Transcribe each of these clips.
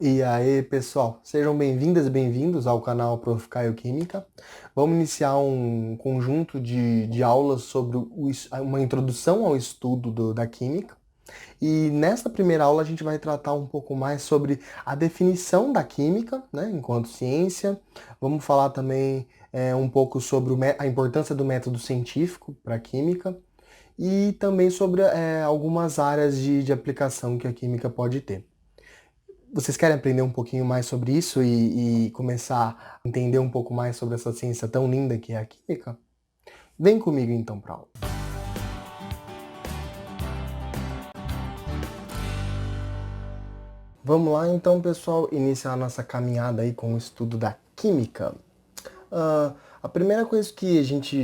E aí, pessoal, sejam bem-vindas e bem-vindos ao canal Prof. Caio Química. Vamos iniciar um conjunto de aulas sobre uma introdução ao estudo da química. E nesta primeira aula a gente vai tratar um pouco mais sobre a definição da química, né, enquanto ciência. Vamos falar também um pouco sobre a importância do método científico para a química e também sobre algumas áreas de aplicação que a química pode ter. Vocês querem aprender um pouquinho mais sobre isso e começar a entender um pouco mais sobre essa ciência tão linda que é a química? Vem comigo então para aula. Vamos lá então, pessoal, iniciar a nossa caminhada aí com o estudo da química. A primeira coisa que a gente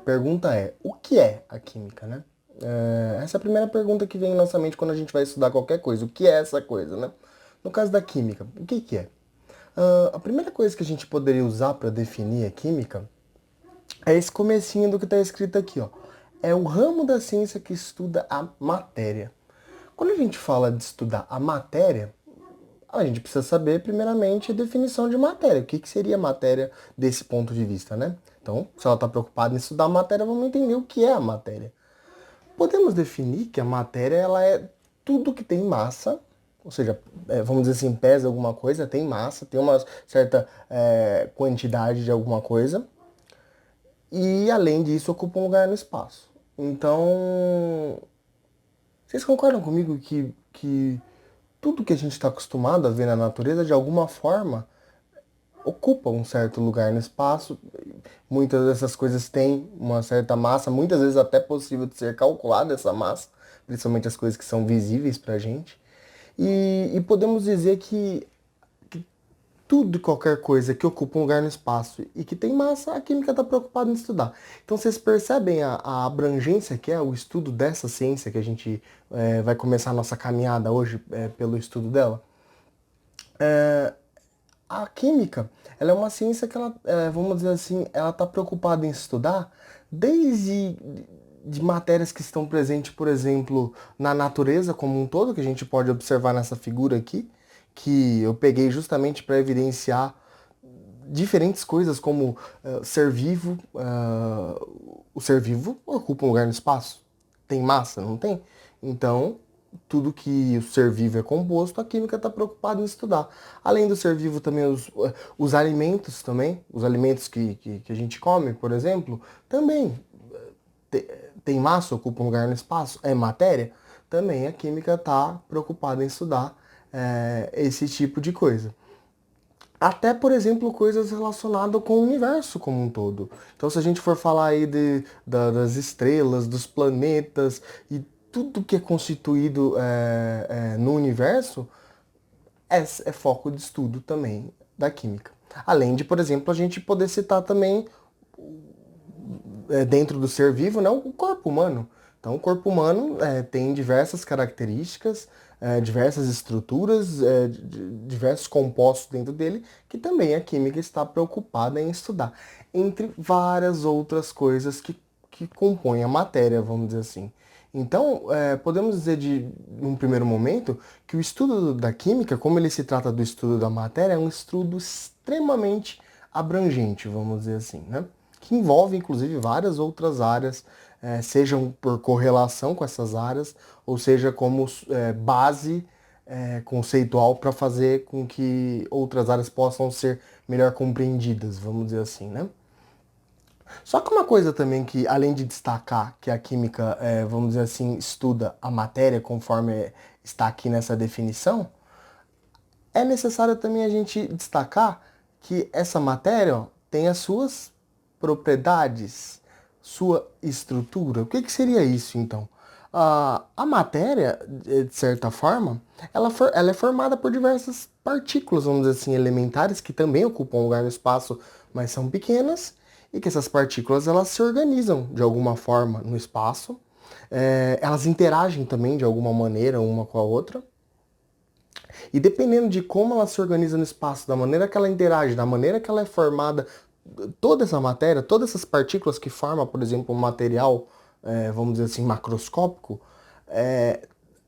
pergunta é: o que é a química, né? Essa é a primeira pergunta que vem em nossa mente quando a gente vai estudar qualquer coisa. O que é essa coisa, né? No caso da química, o que que é? A primeira coisa que a gente poderia usar para definir a química é esse comecinho do que está escrito aqui, ó. É o ramo da ciência que estuda a matéria. Quando a gente fala de estudar a matéria, a gente precisa saber, primeiramente, a definição de matéria. O que que seria matéria desse ponto de vista, né? Então, se ela está preocupada em estudar a matéria, vamos entender o que é a matéria. Podemos definir que a matéria ela é tudo que tem massa, ou seja, vamos dizer assim, pesa alguma coisa, tem massa, tem uma certa quantidade de alguma coisa, e além disso ocupa um lugar no espaço. Então, vocês concordam comigo que tudo que a gente está acostumado a ver na natureza, de alguma forma, ocupa um certo lugar no espaço? Muitas dessas coisas têm uma certa massa, muitas vezes até possível de ser calculada essa massa, principalmente as coisas que são visíveis para a gente. E podemos dizer que tudo e qualquer coisa que ocupa um lugar no espaço e que tem massa, a química está preocupada em estudar. Então vocês percebem a abrangência que é o estudo dessa ciência que a gente vai começar a nossa caminhada hoje pelo estudo dela? A química, ela é uma ciência que ela, vamos dizer assim, ela está preocupada em estudar desde de matérias que estão presentes, por exemplo, na natureza como um todo, que a gente pode observar nessa figura aqui, que eu peguei justamente para evidenciar diferentes coisas como ser vivo. O ser vivo ocupa um lugar no espaço. Tem massa, não tem? Então, tudo que o ser vivo é composto, a química está preocupada em estudar. Além do ser vivo, também os alimentos também, os alimentos que a gente come, por exemplo, também te, tem massa, ocupa um lugar no espaço, é matéria. Também a química está preocupada em estudar esse tipo de coisa. Até, por exemplo, coisas relacionadas com o universo como um todo. Então, se a gente for falar aí das estrelas, dos planetas e tudo que é constituído no universo, é foco de estudo também da química. Além de, por exemplo, a gente poder citar também dentro do ser vivo, né, o corpo humano. Então, o corpo humano tem diversas características, diversas estruturas, diversos compostos dentro dele, que também a química está preocupada em estudar, entre várias outras coisas que compõem a matéria, vamos dizer assim. Então, podemos dizer num primeiro momento, que o estudo da química, como ele se trata do estudo da matéria, é um estudo extremamente abrangente, vamos dizer assim, né? Que envolve inclusive várias outras áreas, sejam por correlação com essas áreas, ou seja como base conceitual para fazer com que outras áreas possam ser melhor compreendidas, vamos dizer assim, né? Só que uma coisa também que, além de destacar que a química, vamos dizer assim, estuda a matéria conforme está aqui nessa definição, é necessário também a gente destacar que essa matéria, ó, tem as suas propriedades, sua estrutura. O que que seria isso, então? A matéria, de certa forma, ela é formada por diversas partículas, vamos dizer assim, elementares, que também ocupam um lugar no espaço, mas são pequenas, e que essas partículas elas se organizam de alguma forma no espaço. Elas interagem também de alguma maneira uma com a outra. E dependendo de como ela se organiza no espaço, da maneira que ela interage, da maneira que ela é formada, toda essa matéria, todas essas partículas que formam, por exemplo, um material, vamos dizer assim, macroscópico,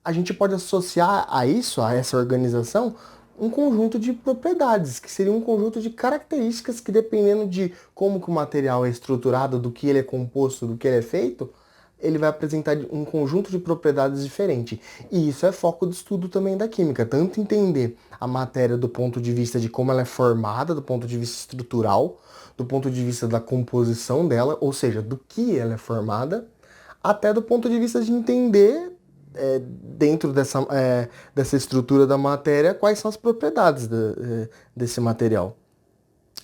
a gente pode associar a isso, a essa organização, um conjunto de propriedades, que seria um conjunto de características que, dependendo de como que o material é estruturado, do que ele é composto, do que ele é feito, ele vai apresentar um conjunto de propriedades diferente. E isso é foco do estudo também da química, tanto entender a matéria do ponto de vista de como ela é formada, do ponto de vista estrutural, do ponto de vista da composição dela, ou seja, do que ela é formada, até do ponto de vista de entender dentro dessa estrutura da matéria, quais são as propriedades desse material.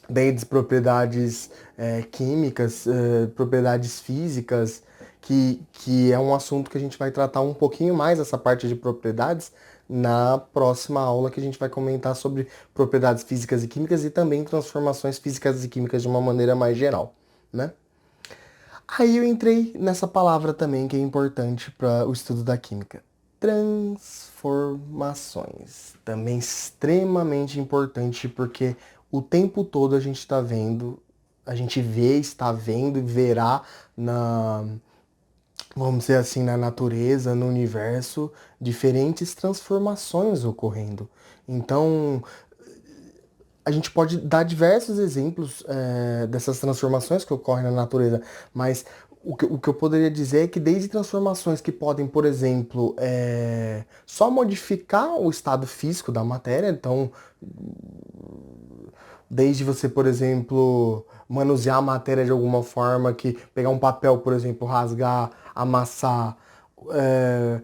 Desde propriedades químicas, propriedades físicas, que é um assunto que a gente vai tratar um pouquinho mais, essa parte de propriedades, na próxima aula, que a gente vai comentar sobre propriedades físicas e químicas e também transformações físicas e químicas de uma maneira mais geral, né? Aí eu entrei nessa palavra também que é importante para o estudo da química. Transformações. Também extremamente importante porque o tempo todo a gente está vendo, a gente vê, está vendo e verá vamos dizer assim, na natureza, no universo, diferentes transformações ocorrendo. Então, a gente pode dar diversos exemplos dessas transformações que ocorrem na natureza, mas o que eu poderia dizer é que desde transformações que podem, por exemplo, só modificar o estado físico da matéria, então, desde você, por exemplo, manusear a matéria de alguma forma, que pegar um papel, por exemplo, rasgar, amassar, é,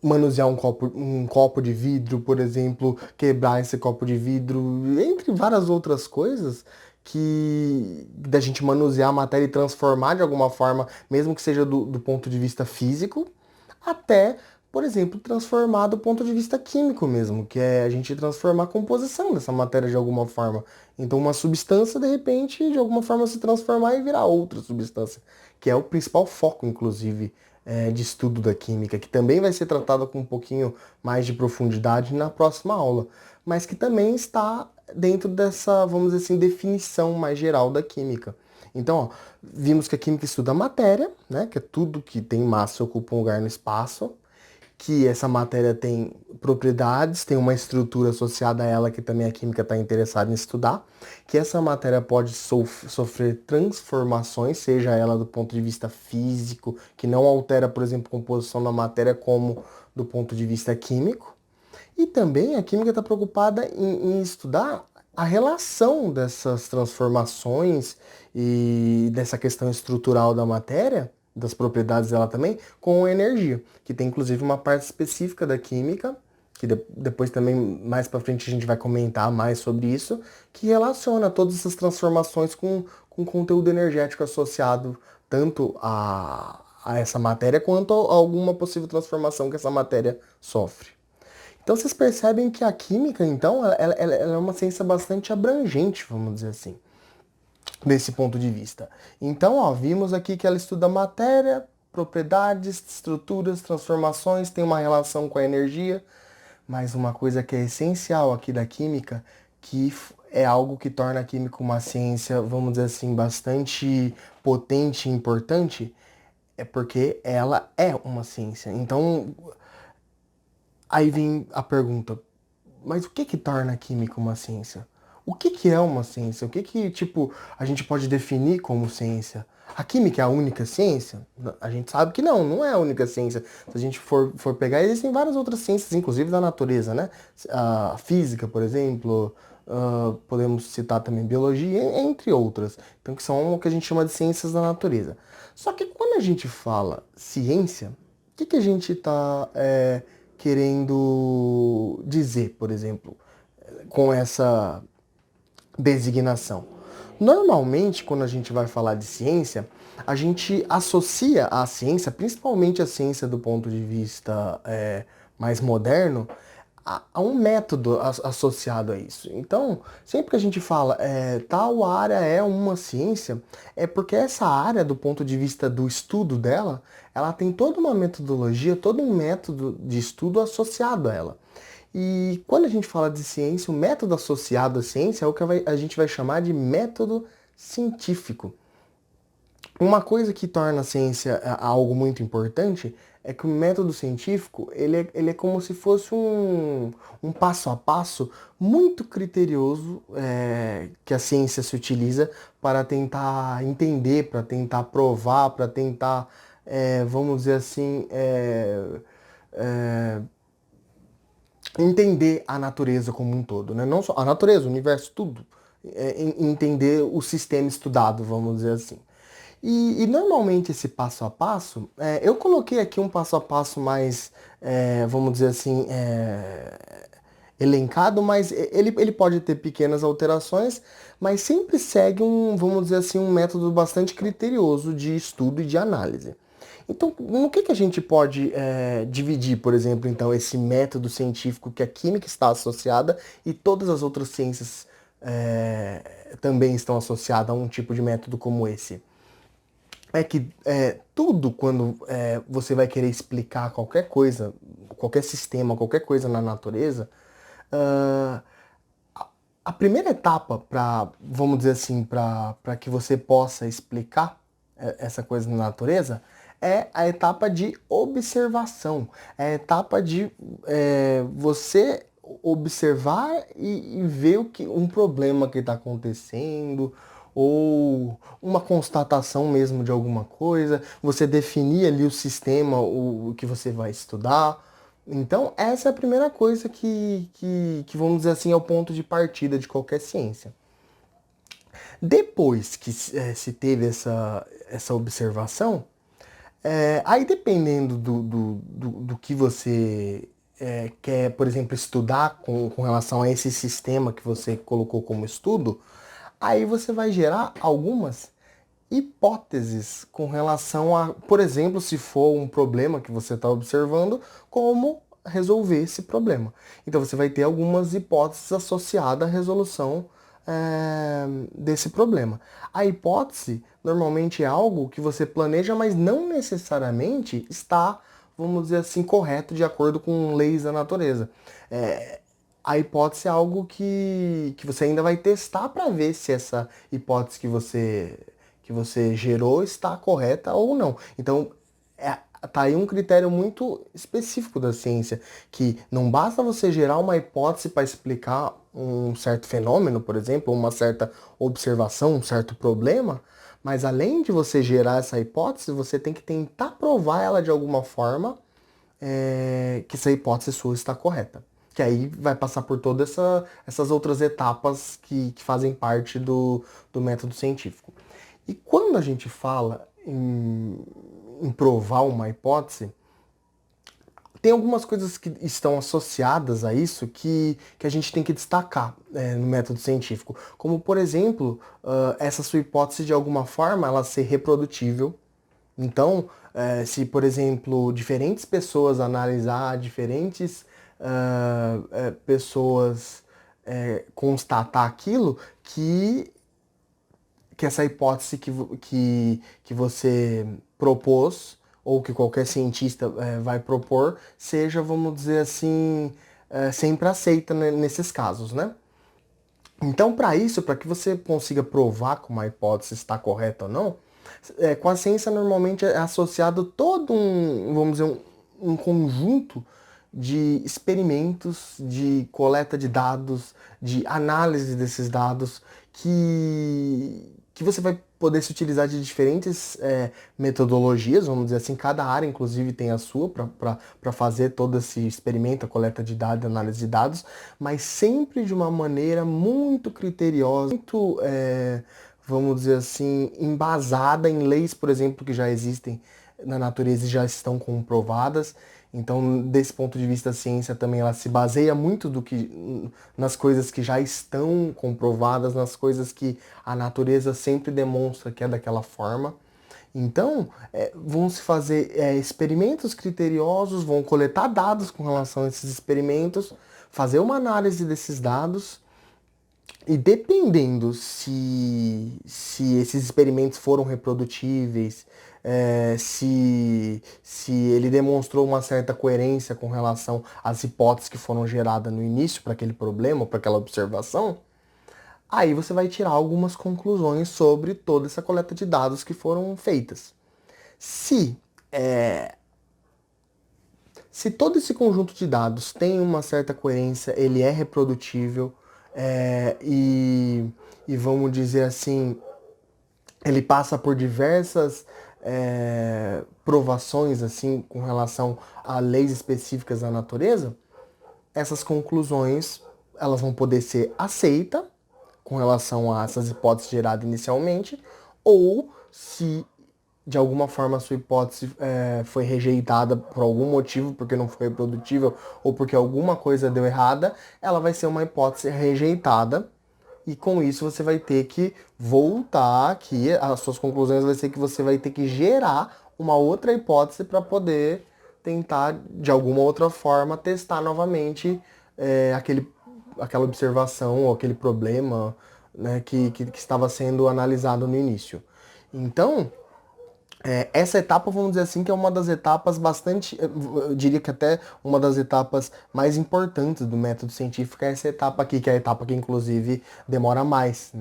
manusear um copo de vidro, por exemplo, quebrar esse copo de vidro, entre várias outras coisas que da gente manusear a matéria e transformar de alguma forma, mesmo que seja do ponto de vista físico, até, por exemplo, transformar do ponto de vista químico mesmo, que é a gente transformar a composição dessa matéria de alguma forma. Então, uma substância, de repente, de alguma forma se transformar e virar outra substância, que é o principal foco, inclusive, de estudo da química, que também vai ser tratado com um pouquinho mais de profundidade na próxima aula, mas que também está dentro dessa, vamos dizer assim, definição mais geral da química. Então, ó, vimos que a química estuda a matéria, né, que é tudo que tem massa e ocupa um lugar no espaço, que essa matéria tem propriedades, tem uma estrutura associada a ela que também a química está interessada em estudar, que essa matéria pode sofrer transformações, seja ela do ponto de vista físico, que não altera, por exemplo, a composição da matéria, como do ponto de vista químico. E também a química está preocupada em estudar a relação dessas transformações e dessa questão estrutural da matéria, das propriedades dela também, com a energia, que tem inclusive uma parte específica da química, que depois também, mais para frente, a gente vai comentar mais sobre isso, que relaciona todas essas transformações com conteúdo energético associado tanto a essa matéria quanto a alguma possível transformação que essa matéria sofre. Então vocês percebem que a química, então, ela é uma ciência bastante abrangente, vamos dizer assim, desse ponto de vista. Então, ó, vimos aqui que ela estuda matéria, propriedades, estruturas, transformações, tem uma relação com a energia, mas uma coisa que é essencial aqui da química, que é algo que torna a química uma ciência, vamos dizer assim, bastante potente e importante, é porque ela é uma ciência. Então, aí vem a pergunta, mas o que que torna a química uma ciência? O que que é uma ciência? O que que, tipo, a gente pode definir como ciência? A química é a única ciência? A gente sabe que não é a única ciência. Se a gente for pegar, existem várias outras ciências, inclusive da natureza, né? A física, por exemplo, podemos citar também biologia, entre outras. Então, que são o que a gente chama de ciências da natureza. Só que quando a gente fala ciência, o que que a gente está querendo dizer, por exemplo, com essa designação? Normalmente, quando a gente vai falar de ciência, a gente associa a ciência, principalmente a ciência do ponto de vista mais moderno, a um método associado a isso. Então, sempre que a gente fala tal área é uma ciência, é porque essa área, do ponto de vista do estudo dela, ela tem toda uma metodologia, todo um método de estudo associado a ela. E quando a gente fala de ciência, o método associado à ciência é o que a gente vai chamar de método científico. Uma coisa que torna a ciência algo muito importante é que o método científico, ele é como se fosse um passo a passo muito criterioso que a ciência se utiliza para tentar entender, para tentar provar, para tentar, vamos dizer assim, é, entender a natureza como um todo, né? Não só a natureza, o universo, tudo. Entender o sistema estudado, vamos dizer assim. E normalmente esse passo a passo, eu coloquei aqui um passo a passo mais, vamos dizer assim, elencado, mas ele pode ter pequenas alterações, mas sempre segue vamos dizer assim, um método bastante criterioso de estudo e de análise. Então, no que a gente pode dividir, por exemplo, então, esse método científico que a química está associada e todas as outras ciências também estão associadas a um tipo de método como esse? É que tudo quando você vai querer explicar qualquer coisa, qualquer sistema, qualquer coisa na natureza, ah, a primeira etapa para, vamos dizer assim, para que você possa explicar essa coisa na natureza é a etapa de observação, é a etapa de você observar e ver um problema que está acontecendo ou uma constatação mesmo de alguma coisa, você definir ali o sistema, o que você vai estudar. Então, essa é a primeira coisa que, vamos dizer assim, é o ponto de partida de qualquer ciência. Depois que se teve essa observação, aí dependendo do que você quer, por exemplo, estudar com relação a esse sistema que você colocou como estudo, aí você vai gerar algumas hipóteses com relação a, por exemplo, se for um problema que você está observando, como resolver esse problema. Então você vai ter algumas hipóteses associadas à resolução desse problema. A hipótese normalmente é algo que você planeja, mas não necessariamente está, vamos dizer assim, correto de acordo com leis da natureza. A hipótese é algo que você ainda vai testar para ver se essa hipótese que você gerou está correta ou não. Então, tá aí um critério muito específico da ciência, que não basta você gerar uma hipótese para explicar um certo fenômeno, por exemplo, uma certa observação, um certo problema, mas além de você gerar essa hipótese, você tem que tentar provar ela de alguma forma que essa hipótese sua está correta. Que aí vai passar por todas essas outras etapas que fazem parte do método científico. E quando a gente fala em provar uma hipótese, tem algumas coisas que estão associadas a isso que a gente tem que destacar no método científico. Como, por exemplo, essa sua hipótese, de alguma forma, ela ser reprodutível. Então, se, por exemplo, diferentes pessoas analisar diferentes pessoas constatar aquilo, que essa hipótese que você propôs, ou que qualquer cientista vai propor, seja, vamos dizer assim, sempre aceita, né, nesses casos, né? Então, para isso, para que você consiga provar que uma hipótese está correta ou não, com a ciência normalmente é associado todo vamos dizer, um conjunto de experimentos, de coleta de dados, de análise desses dados, que você vai poder se utilizar de diferentes metodologias, vamos dizer assim, cada área inclusive tem a sua para fazer todo esse experimento, a coleta de dados, análise de dados, mas sempre de uma maneira muito criteriosa, muito, vamos dizer assim, embasada em leis, por exemplo, que já existem na natureza e já estão comprovadas. Então, desse ponto de vista, a ciência também ela se baseia muito nas coisas que já estão comprovadas, nas coisas que a natureza sempre demonstra que é daquela forma. Então, vão se fazer experimentos criteriosos, vão coletar dados com relação a esses experimentos, fazer uma análise desses dados e dependendo se esses experimentos foram reprodutíveis, se ele demonstrou uma certa coerência com relação às hipóteses que foram geradas no início para aquele problema, para aquela observação, Aí você vai tirar algumas conclusões sobre toda essa coleta de dados que foram feitas. Se, é, se todo esse conjunto de dados tem uma certa coerência, ele é reprodutível, é, e vamos dizer assim, ele passa por diversas provações assim com relação a leis específicas da natureza, essas conclusões elas vão poder ser aceitas com relação a essas hipóteses geradas inicialmente, ou se de alguma forma a sua hipótese foi rejeitada por algum motivo, porque não foi reprodutível ou porque alguma coisa deu errada, ela vai ser uma hipótese rejeitada e com isso você vai ter que voltar aqui, as suas conclusões vai ser que você vai ter que gerar uma outra hipótese para poder tentar, de alguma outra forma, testar novamente aquela observação ou aquele problema, né, que estava sendo analisado no início. Então, essa etapa, vamos dizer assim, que é uma das etapas bastante, eu diria que até uma das etapas mais importantes do método científico é essa etapa aqui, que é a etapa que inclusive demora mais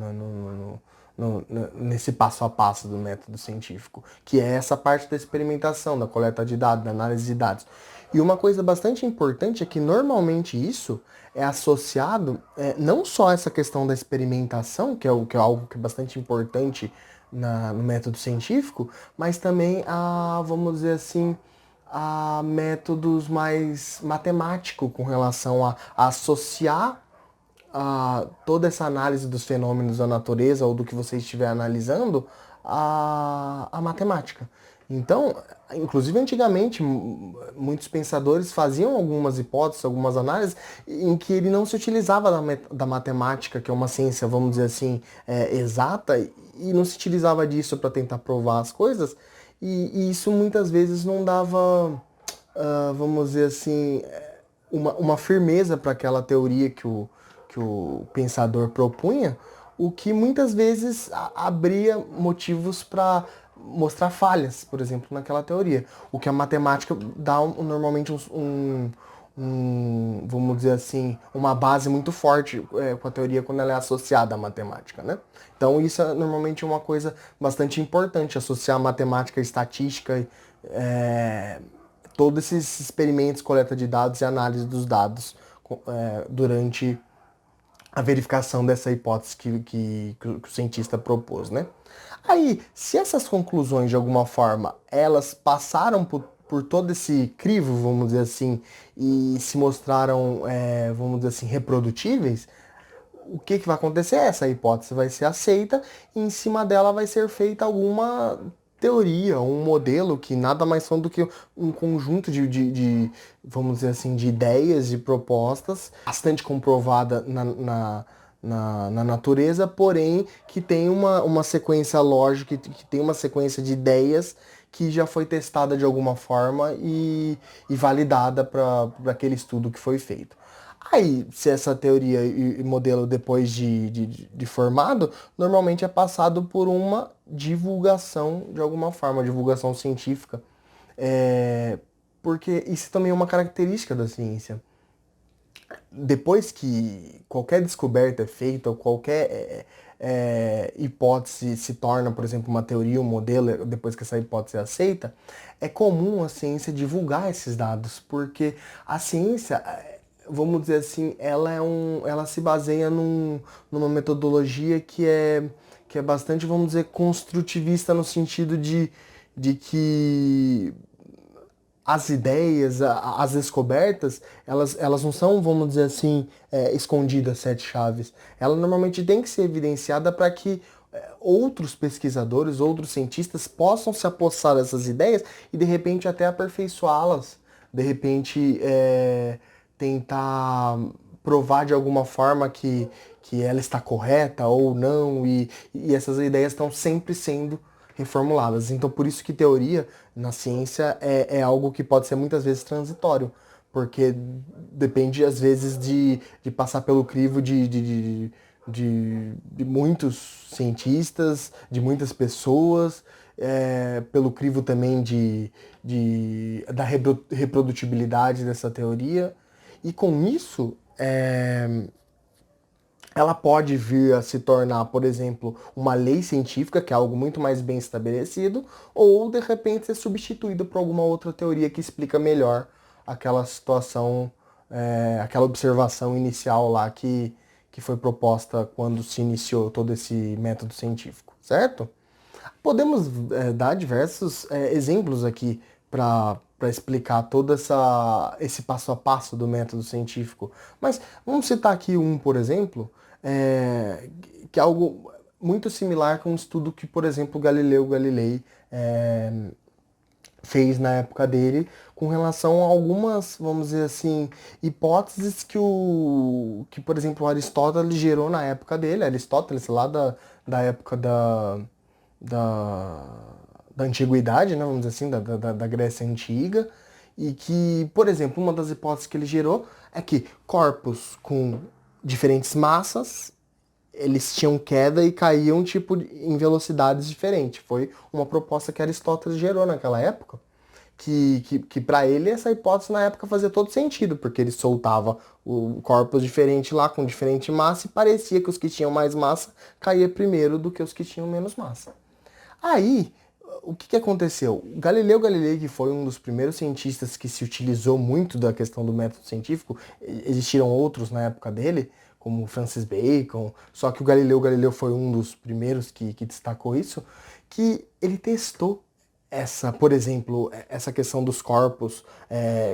nesse passo a passo do método científico, que é essa parte da experimentação, da coleta de dados, da análise de dados. E uma coisa bastante importante é que normalmente isso é associado não só a essa questão da experimentação, que é algo que é bastante importante no método científico, mas também a, vamos dizer assim, a métodos mais matemáticos com relação a associar toda essa análise dos fenômenos da natureza ou do que você estiver analisando a matemática. Então, inclusive antigamente, muitos pensadores faziam algumas hipóteses, algumas análises, em que ele não se utilizava da matemática, que é uma ciência, vamos dizer assim, exata, e não se utilizava disso para tentar provar as coisas, e isso muitas vezes não dava, vamos dizer assim, uma firmeza para aquela teoria que o pensador propunha, o que muitas vezes abria motivos para mostrar falhas, por exemplo, naquela teoria. O que a matemática dá normalmente vamos dizer assim, uma base muito forte com a teoria quando ela é associada à matemática, né? Então isso é normalmente uma coisa bastante importante, associar a matemática, a estatística, é, todos esses experimentos, coleta de dados e análise dos dados durante a verificação dessa hipótese que o cientista propôs, né? Aí, se essas conclusões, de alguma forma, elas passaram por todo esse crivo, vamos dizer assim, e se mostraram, vamos dizer assim, reprodutíveis, o que vai acontecer? Essa hipótese vai ser aceita e em cima dela vai ser feita alguma teoria, um modelo que nada mais são do que um conjunto vamos dizer assim, de ideias, de propostas, bastante comprovada na natureza, porém que tem uma sequência lógica, que tem uma sequência de ideias que já foi testada de alguma forma e validada para aquele estudo que foi feito. Aí, se essa teoria e modelo depois de formado, normalmente é passado por uma divulgação de alguma forma, divulgação científica. É, porque isso também é uma característica da ciência. Depois que qualquer descoberta é feita, ou qualquer hipótese se torna, por exemplo, uma teoria, um modelo, depois que essa hipótese é aceita, é comum a ciência divulgar esses dados, porque a ciência, vamos dizer assim, ela se baseia numa metodologia que é bastante, vamos dizer, construtivista no sentido de que as ideias, as descobertas, elas não são, vamos dizer assim, escondidas sete chaves. Ela normalmente tem que ser evidenciada para que outros pesquisadores, outros cientistas possam se apossar dessas ideias e de repente até aperfeiçoá-las. De repente tentar provar de alguma forma que ela está correta ou não, e essas ideias estão sempre sendo reformuladas. Então, por isso que teoria na ciência é algo que pode ser muitas vezes transitório, porque depende, às vezes, de passar pelo crivo de muitos cientistas, de muitas pessoas, pelo crivo também da reprodutibilidade dessa teoria. E com isso, ela pode vir a se tornar, por exemplo, uma lei científica, que é algo muito mais bem estabelecido, ou de repente ser substituída por alguma outra teoria que explica melhor aquela situação, aquela observação inicial lá que foi proposta quando se iniciou todo esse método científico, certo? Podemos dar diversos exemplos aqui para explicar todo esse passo a passo do método científico. Mas vamos citar aqui um, por exemplo, que é algo muito similar com um estudo que, por exemplo, Galileu Galilei fez na época dele com relação a algumas, vamos dizer assim, hipóteses que por exemplo, Aristóteles gerou na época dele, Aristóteles lá da época da, da antiguidade, né, vamos dizer assim, da Grécia Antiga, e que, por exemplo, uma das hipóteses que ele gerou é que corpos com diferentes massas, eles tinham queda e caíam tipo em velocidades diferentes. Foi uma proposta que Aristóteles gerou naquela época, que para ele essa hipótese na época fazia todo sentido, porque ele soltava o corpos diferentes lá com diferente massa e parecia que os que tinham mais massa caía primeiro do que os que tinham menos massa. Aí, o que aconteceu? Galileu Galilei, que foi um dos primeiros cientistas que se utilizou muito da questão do método científico, existiram outros na época dele, como Francis Bacon, só que o Galileu Galilei foi um dos primeiros que destacou isso, que ele testou por exemplo, essa questão dos corpos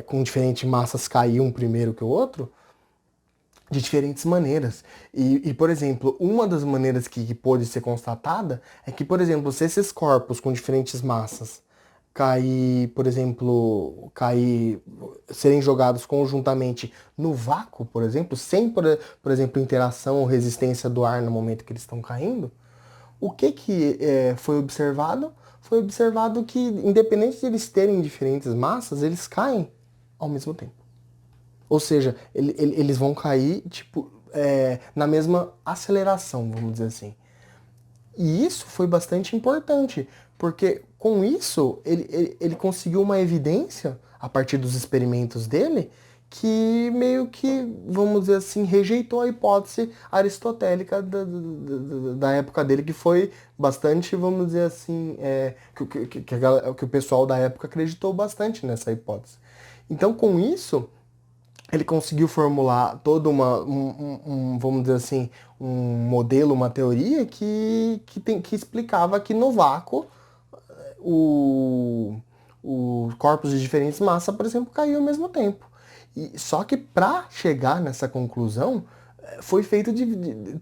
com diferentes massas cair um primeiro que o outro, de diferentes maneiras. Por exemplo, uma das maneiras que pôde ser constatada é que, por exemplo, se esses corpos com diferentes massas por exemplo, serem jogados conjuntamente no vácuo, por exemplo, sem, por exemplo, interação ou resistência do ar no momento que eles estão caindo, o que foi observado? Foi observado que, independente de eles terem diferentes massas, eles caem ao mesmo tempo. Ou seja, eles vão cair tipo, na mesma aceleração, vamos dizer assim. E isso foi bastante importante, porque com isso ele conseguiu uma evidência, a partir dos experimentos dele, que meio que, vamos dizer assim, rejeitou a hipótese aristotélica da época dele, que foi bastante, vamos dizer assim, que o pessoal da época acreditou bastante nessa hipótese. Então, com isso, ele conseguiu formular todo vamos dizer assim, um modelo, uma teoria que explicava que no vácuo o, os corpos de diferentes massas, por exemplo, caíam ao mesmo tempo. Só que para chegar nessa conclusão,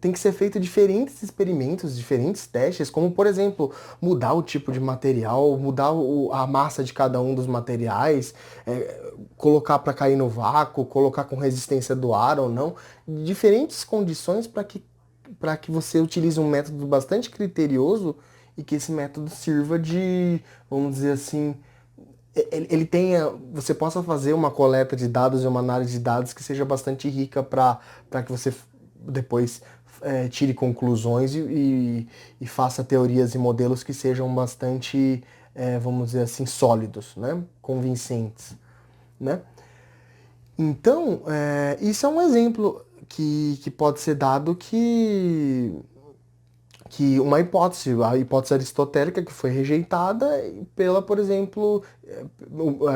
tem que ser feito diferentes experimentos, diferentes testes, como por exemplo, mudar o tipo de material, mudar a massa de cada um dos materiais, colocar para cair no vácuo, colocar com resistência do ar ou não, diferentes condições para que você utilize um método bastante criterioso e que esse método sirva de, vamos dizer assim, você possa fazer uma coleta de dados e uma análise de dados que seja bastante rica para que você depois tire conclusões e faça teorias e modelos que sejam bastante, vamos dizer assim, sólidos, né? Convincentes, né? Então, isso é um exemplo que pode ser dado que uma hipótese, a hipótese aristotélica que foi rejeitada pela, por exemplo,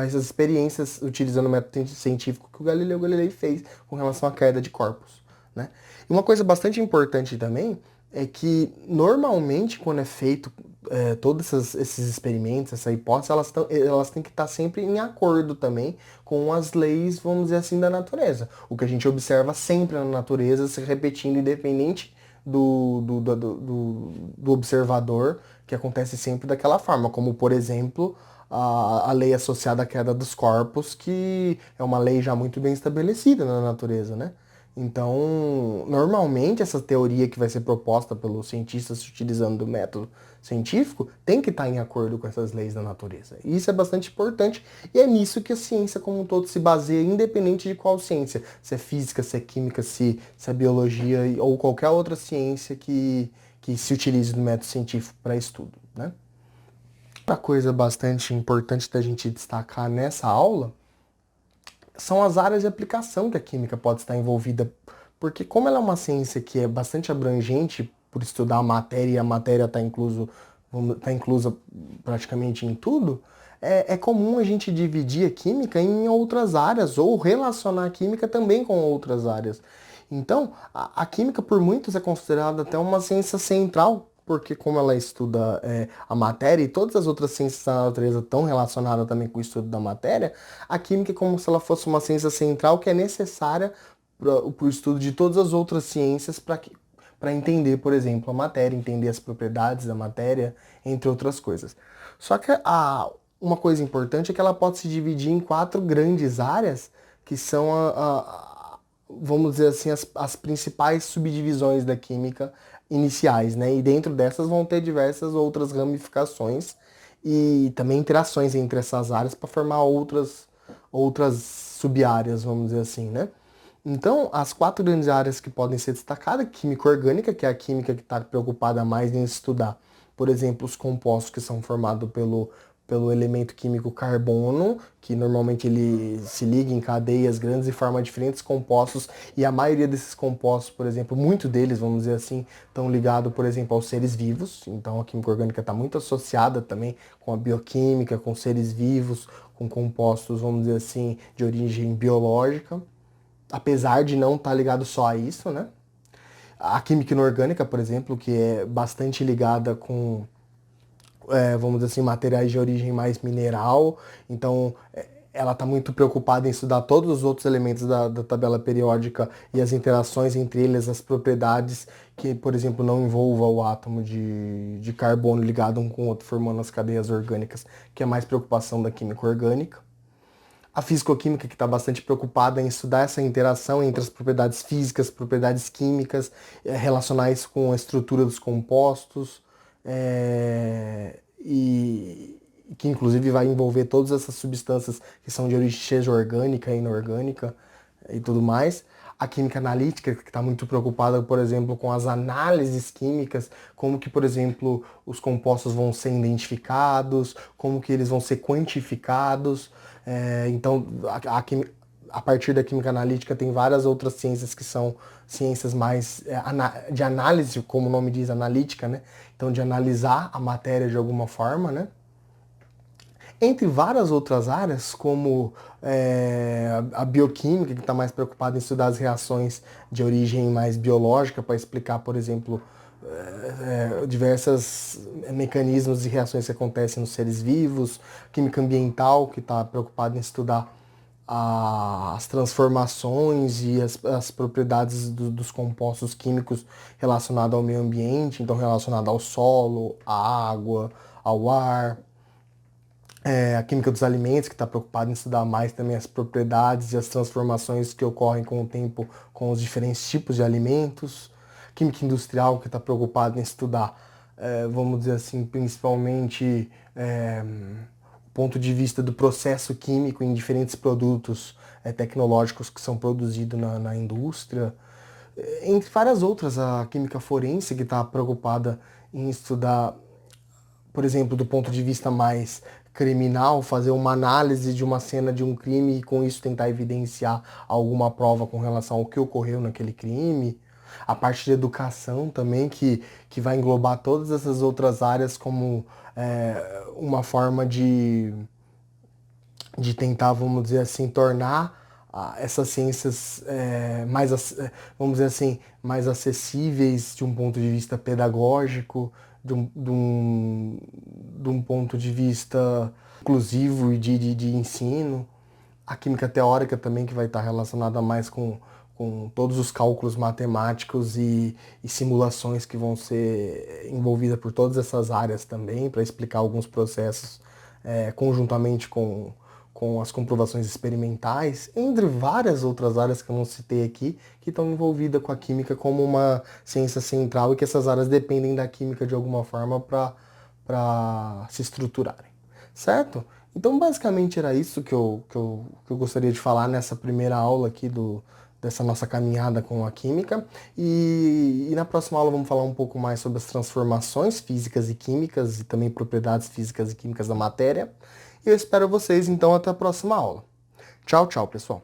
essas experiências utilizando o método científico que o Galileu Galilei fez com relação à queda de corpos, né? E uma coisa bastante importante também é que normalmente quando é feito todos esses experimentos, essa hipótese, elas têm que estar sempre em acordo também com as leis, vamos dizer assim, da natureza. O que a gente observa sempre na natureza se repetindo, independente do observador, que acontece sempre daquela forma, como por exemplo a lei associada à queda dos corpos, que é uma lei já muito bem estabelecida na natureza, né? Então, normalmente essa teoria que vai ser proposta pelos cientistas utilizando o método científico tem que estar em acordo com essas leis da natureza. E isso é bastante importante e é nisso que a ciência como um todo se baseia, independente de qual ciência, se é física, se é química, se é biologia ou qualquer outra ciência que se utilize do método científico para estudo, né? Outra coisa bastante importante da gente destacar nessa aula são as áreas de aplicação que a química pode estar envolvida Porque como ela é uma ciência que é bastante abrangente por estudar a matéria e a matéria tá inclusa praticamente em tudo, é comum a gente dividir a química em outras áreas ou relacionar a química também com outras áreas. Então, a química por muitos é considerada até uma ciência central, porque como ela estuda a matéria e todas as outras ciências da natureza estão relacionadas também com o estudo da matéria, a química é como se ela fosse uma ciência central que é necessária para o estudo de todas as outras ciências para entender, por exemplo, a matéria, entender as propriedades da matéria, entre outras coisas. Só que uma coisa importante é que ela pode se dividir em quatro grandes áreas, que são vamos dizer assim, as principais subdivisões da química iniciais, né? E dentro dessas vão ter diversas outras ramificações e também interações entre essas áreas para formar outras sub-áreas, vamos dizer assim, né? Então, as quatro grandes áreas que podem ser destacadas, química orgânica, que é a química que está preocupada mais em estudar, por exemplo, os compostos que são formados pelo elemento químico carbono, que normalmente ele se liga em cadeias grandes e forma diferentes compostos, e a maioria desses compostos, por exemplo, muito deles, vamos dizer assim, estão ligados, por exemplo, aos seres vivos. Então, a química orgânica está muito associada também com a bioquímica, com seres vivos, com compostos, vamos dizer assim, de origem biológica, apesar de não estar ligado só a isso, né? A química inorgânica, por exemplo, que é bastante ligada com, vamos dizer assim, materiais de origem mais mineral, então ela está muito preocupada em estudar todos os outros elementos da tabela periódica e as interações entre eles, as propriedades que, por exemplo, não envolva o átomo de carbono ligado um com o outro, formando as cadeias orgânicas, que é mais preocupação da química orgânica. A fisicoquímica, que está bastante preocupada em estudar essa interação entre as propriedades físicas, propriedades químicas, relacionar isso com a estrutura dos compostos, e que inclusive vai envolver todas essas substâncias que são de origem seja orgânica, inorgânica e tudo mais. A química analítica, que está muito preocupada, por exemplo, com as análises químicas, como que, por exemplo, os compostos vão ser identificados, como que eles vão ser quantificados. Então, a partir da química analítica tem várias outras ciências que são ciências mais de análise, como o nome diz, analítica, né? Então, de analisar a matéria de alguma forma, né? Entre várias outras áreas, como a bioquímica, que está mais preocupada em estudar as reações de origem mais biológica, para explicar, por exemplo, diversos mecanismos e reações que acontecem nos seres vivos, química ambiental, que está preocupada em estudar as transformações e as propriedades dos compostos químicos relacionados ao meio ambiente, então relacionado ao solo, à água, ao ar. A química dos alimentos, que está preocupada em estudar mais também as propriedades e as transformações que ocorrem com o tempo com os diferentes tipos de alimentos. Química industrial, que está preocupada em estudar, vamos dizer assim, principalmente o ponto de vista do processo químico em diferentes produtos tecnológicos que são produzidos na indústria. Entre várias outras, a química forense, que está preocupada em estudar, por exemplo, do ponto de vista mais criminal, fazer uma análise de uma cena de um crime e com isso tentar evidenciar alguma prova com relação ao que ocorreu naquele crime. A parte de educação também, que vai englobar todas essas outras áreas como uma forma de tentar, vamos dizer assim, tornar essas ciências vamos dizer assim, mais acessíveis de um ponto de vista pedagógico, de um ponto de vista inclusivo e de ensino. A química teórica também, que vai estar relacionada mais com todos os cálculos matemáticos e simulações que vão ser envolvidas por todas essas áreas também, para explicar alguns processos conjuntamente com as comprovações experimentais, entre várias outras áreas que eu não citei aqui, que estão envolvidas com a química como uma ciência central e que essas áreas dependem da química de alguma forma para se estruturarem, certo? Então, basicamente era isso que eu gostaria de falar nessa primeira aula aqui dessa nossa caminhada com a química. E na próxima aula vamos falar um pouco mais sobre as transformações físicas e químicas e também propriedades físicas e químicas da matéria. E eu espero vocês, então, até a próxima aula. Tchau, tchau, pessoal.